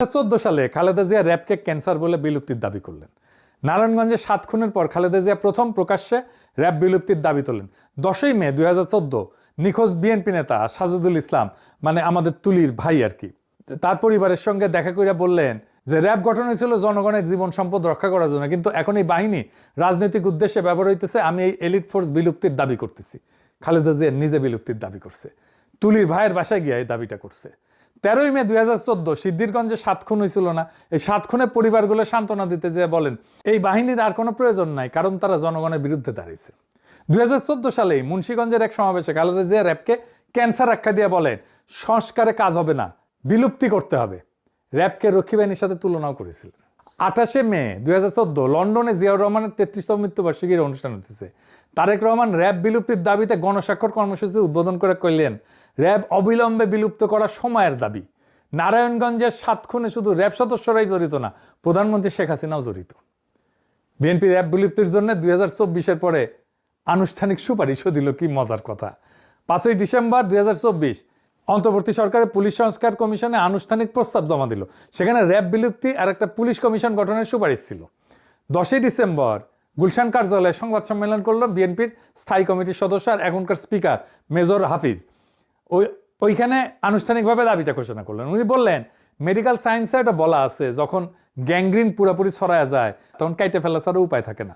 সালে খালেদা জিয়া র্যাবকে ক্যান্সার বলে বিলুপ্তির দাবি করলেন। নারায়ণগঞ্জে 7 খুনের পর খালেদা জিয়া প্রথম প্রকাশ্যে র্যাব বিলুপ্তির দাবি তোলেন। 10ই মে 2014 নিখোঁজ বিএনপি নেতা সাজেদুল ইসলাম, মানে আমাদের তুলির ভাই আর কি, তার পরিবারের সঙ্গে দেখা করে বললেন যে র্যাব গঠন হয়েছিল জনগণের জীবন সম্পদ রক্ষা করার জন্য, কিন্তু এখন এই বাহিনী রাজনৈতিক উদ্দেশ্যে ব্যবহার হইতেছে। আমি এই এলিট ফোর্স বিলুপ্তির দাবি করতেছি। খালেদা জিয়া নিজে বিলুপ্তির দাবি করছে, তুলির ভাইয়ের বাসায় গিয়ে এই দাবিটা করছে। 13ই মে 2014 সিদ্ধিরগঞ্জে 7 খুন হয়েছিল না, এই 7 খুনের পরিবারগুলো সান্ত্বনা দিতে যেয়ে বলেন এই বাহিনীর আর কোনো প্রয়োজন নাই, কারণ তারা জনগণের বিরুদ্ধে দাঁড়িয়েছে। 2014 সালেই মুন্সিগঞ্জের এক সমাবেশে খালেদা জিয়া র্যাবকে ক্যান্সার আখ্যা দিয়ে বলেন সংস্কারে কাজ হবে না, বিলুপ্তি করতে হবে। র্যাবকে রক্ষী বাহিনীর সাথে তুলনাও করেছিলেন। 28শে মে 2014 লন্ডনে জিয়াউর রহমানের 33তম মৃত্যুবার্ষিকীর অনুষ্ঠান হতেছে। তারেক রহমান র্যাব বিলুপ্তির দাবিতে গণস্বাক্ষর কর্মসূচি উদ্বোধন করে কইলেন র্যাব অবিলম্বে বিলুপ্ত করা সময়ের দাবি। নারায়ণগঞ্জের 7 খুনে শুধু র্যাব সদস্যরাই জড়িত না, প্রধানমন্ত্রী শেখ হাসিনাও জড়িত। বিএনপি র্যাব বিলুপ্তির জন্য 2024-এর পরে আনুষ্ঠানিক সুপারিশও দিল। কি মজার কথা! 5ই ডিসেম্বর 2024 অন্তর্বর্তী সরকারের পুলিশ সংস্কার কমিশনে আনুষ্ঠানিক প্রস্তাব জমা দিল। সেখানে র্যাব বিলুপ্তি আর একটা পুলিশ কমিশন গঠনের সুপারিশ ছিল। 10ই ডিসেম্বর গুলশান কার্যালয়ে সংবাদ সম্মেলন করল বিএনপির স্থায়ী কমিটির সদস্য আর এখনকার স্পিকার মেজর হাফিজ। ওইখানে আনুষ্ঠানিকভাবে দাবিটা ঘোষণা করলেন। উনি বললেন মেডিকেল সায়েন্সে এটা বলা আছে, যখন গ্যাংগ্রিন পুরোপুরি ছড়ায়া যায় তখন কাইটে ফেলা ছাড়া উপায় থাকে না।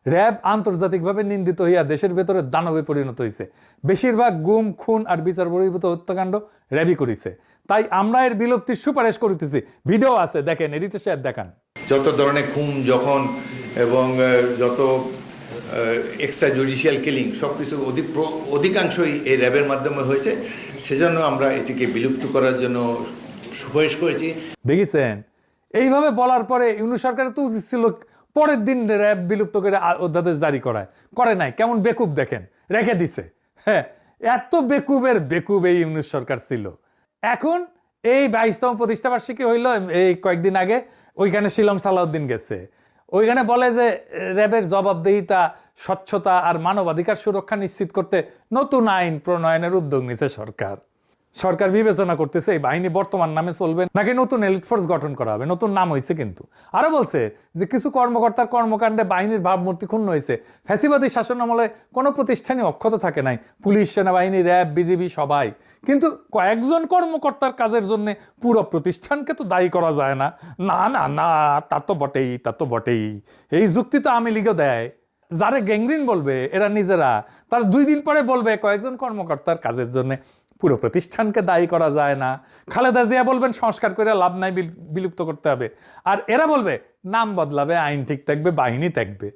র্যাব আন্তর্জাতিকভাবে নিন্দিত হইয়া দেশের ভেতরে দানবে পরিণত হয়েছে। বেশিরভাগ গুম, খুন আর বিচার বহির্ভূত হত্যাকাণ্ড র্যাবই করেছে। তাই আমরা এর বিলুপ্তির সুপারিশ করিতেছি। ভিডিও আছে, দেখেন, এডিটর সাহেব দেখান। যত ধরনের খুন যখন এবং যত এক্সট্রা জুডিশিয়াল কিলিং সব কিছু অধিকাংশই এই র্যাবের মাধ্যমে হয়েছে। সেজন্য আমরা এটিকে বিলুপ্ত করার জন্য সুপারিশ করেছি। দেখেছেন, এইভাবে বলার পরে ইউনূস সরকারের তো উচিত ছিল পরের দিন র্যাব বিলুপ্ত করে অধ্যাদেশ জারি করে নাই। কেমন বেকুব দেখেন, রেখে দিছে। হ্যাঁ, এত বেকুবের বেকুব এই ইউনূস সরকার ছিল। এখন এই 22তম প্রতিষ্ঠাবার্ষিকী হইল এই কয়েকদিন আগে, ওইখানে শিলং সালাউদ্দিন গেছে। ওইখানে বলে যে র্যাবের জবাবদিহিতা, স্বচ্ছতা আর মানবাধিকার সুরক্ষা নিশ্চিত করতে নতুন আইন প্রণয়নের উদ্যোগ নিছে সরকার। সরকার বিবেচনা করতেছে এই বাহিনী বর্তমান নামে চলবে নাকি নতুন এলিট ফোর্স গঠন করা হবে। নতুন নাম হয়েছে কিন্তু। আরো বলছে যে কিছু কর্মকর্তার কর্মকাণ্ডে বাহিনীর ভাবমূর্তি ক্ষুণ্ণ হয়েছে। ফ্যাসিবাদী শাসন আমলে কোনো প্রতিষ্ঠানই অক্ষত থাকে নাই, পুলিশ, সেনাবাহিনী, র্যাব, বিজিবি সবাই। কিন্তু কয়েকজন কর্মকর্তার কাজের জন্য পুরো প্রতিষ্ঠানকে তো দায়ী করা যায় না। না না না, তা তো বটেই। এই যুক্তি তো আওয়ামী লীগও দেয়। যারা গ্যাংগ্রিন বলবে এরা নিজেরা, তার 2 দিন পরে বলবে কয়েকজন কর্মকর্তার কাজের জন্য পুরো প্রতিষ্ঠানকে দায়ী করা যায় না। খালেদা জিয়া বলবেন সংস্কার করে লাভ নাই, বিলুপ্ত করতে হবে। আর এরা বলবে নাম বদলাবে, আইন ঠিক থাকবে, বাহিনী থাকবে।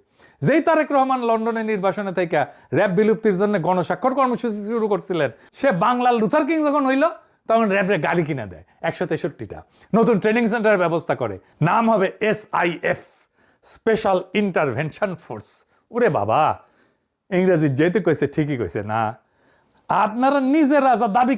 যেই তারেক রহমান লন্ডনের নির্বাসনে থেকে র্যাব বিলুপ্তির জন্য গণস্বাক্ষর কর্মসূচি শুরু করছিলেন, সে বাংলার লুথার কিং যখন হইল তখন র্যাবের গাড়ি কিনে দেয় 163টা, নতুন ট্রেনিং সেন্টারের ব্যবস্থা করে। নাম হবে SIF, স্পেশাল ইন্টারভেনশন ফোর্স। ওরে বাবা, ইংরেজি যেহেতু কইছে ঠিকই কইছে না। আপনারা নিজেরা যা দাবি